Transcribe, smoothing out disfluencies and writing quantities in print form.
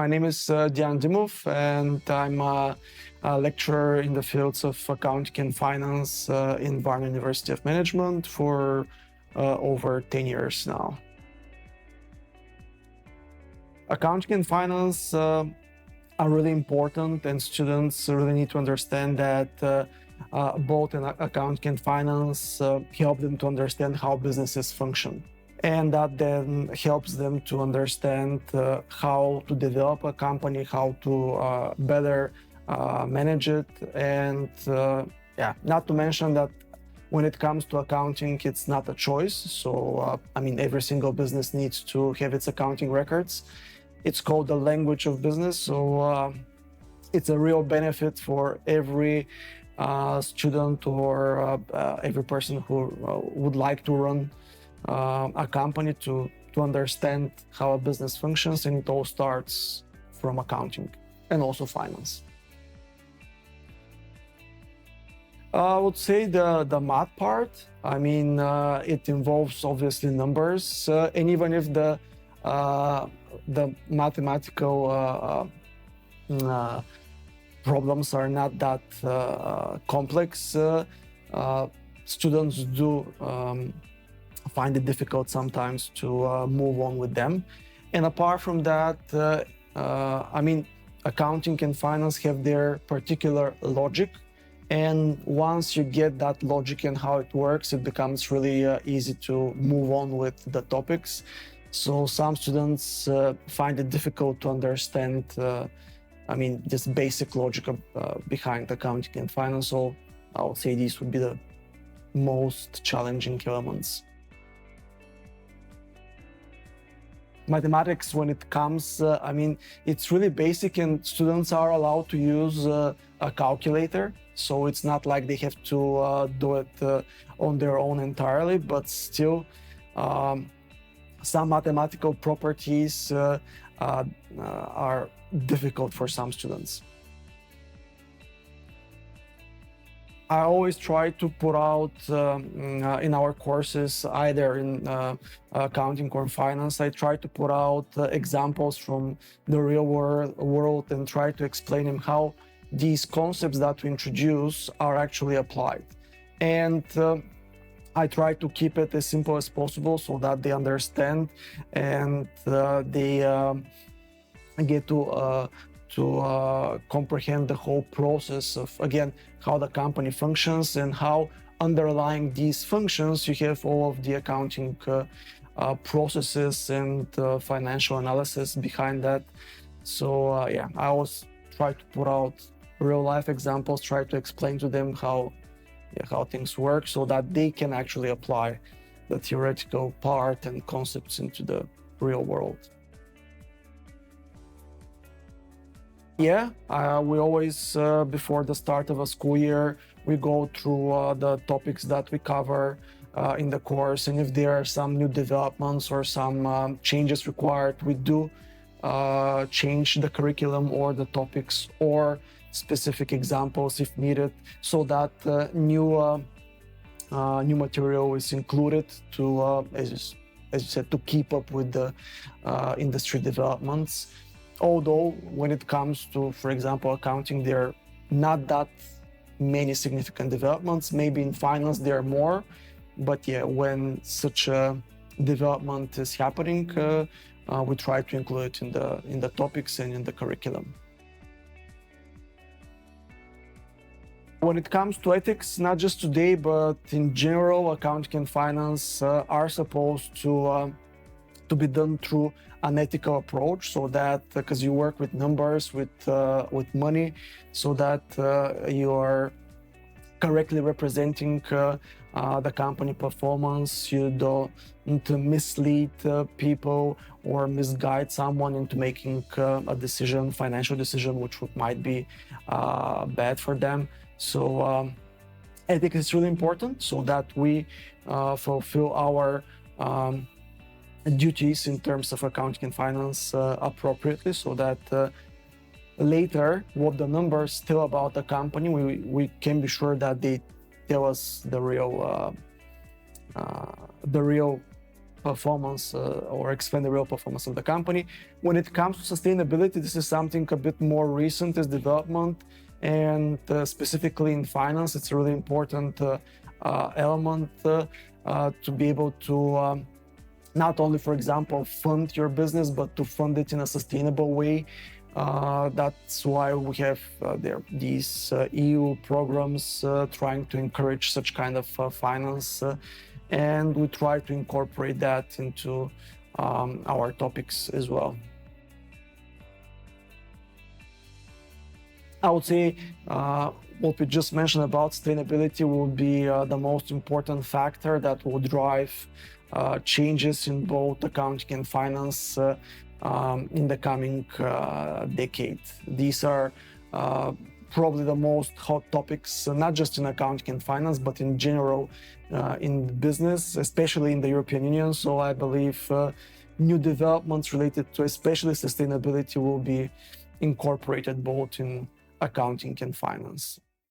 My name is Diyan Dimov, and I'm a lecturer in the fields of accounting and finance in Varna University of Management for over 10 years now. Accounting and finance are really important, and students really need to understand that both in accounting and finance help them to understand how businesses function. And that then helps them to understand how to develop a company, how to better manage it. And not to mention that when it comes to accounting, it's not a choice. So, every single business needs to have its accounting records. It's called the language of business. So it's a real benefit for every student or every person who would like to run a company to understand how a business functions, and it all starts from accounting and also finance. I would say the math part. It involves obviously numbers, and even if the mathematical problems are not that complex, students do find it difficult sometimes to move on with them. And apart from that, accounting and finance have their particular logic. And once you get that logic and how it works, it becomes really easy to move on with the topics. So some students find it difficult to understand, this basic logic behind accounting and finance. So I would say these would be the most challenging elements. Mathematics, when it comes, it's really basic, and students are allowed to use a calculator. So it's not like they have to do it on their own entirely, but still some mathematical properties are difficult for some students. I always try to put out in our courses, either in accounting or finance, I try to put out examples from the real world and try to explain them how these concepts that we introduce are actually applied. And I try to keep it as simple as possible so that they understand and they get to comprehend the whole process of, again, how the company functions and how underlying these functions you have all of the accounting processes and financial analysis behind that. So I always try to put out real life examples, try to explain to them how things work so that they can actually apply the theoretical part and concepts into the real world. We always, before the start of a school year, we go through the topics that we cover in the course, and if there are some new developments or some changes required, we do change the curriculum or the topics or specific examples if needed, so that new material is included to, as you said, to keep up with the industry developments. Although when it comes to, for example, accounting, there are not that many significant developments. Maybe in finance there are more, but when such a development is happening, we try to include it in the topics and in the curriculum. When it comes to ethics, not just today, but in general, accounting and finance are supposed to be done through an ethical approach, so that because you work with numbers, with money, so that you are correctly representing the company performance. You don't mislead people or misguide someone into making a decision, financial decision, which might be bad for them. So ethics is really important so that we fulfill our duties in terms of accounting and finance appropriately, so that later what the numbers tell about the company, we can be sure that they tell us the real performance or explain the real performance of the company. When it comes to sustainability, this is something a bit more recent as development, and specifically in finance, it's a really important element to be able to not only, for example, fund your business, but to fund it in a sustainable way. That's why we have these EU programs trying to encourage such kind of finance, and we try to incorporate that into our topics as well. I would say what we just mentioned about sustainability will be the most important factor that will drive changes in both accounting and finance in the coming decade. These are probably the most hot topics, not just in accounting and finance, but in general in business, especially in the European Union. So I believe new developments related to especially sustainability will be incorporated both in accounting and finance.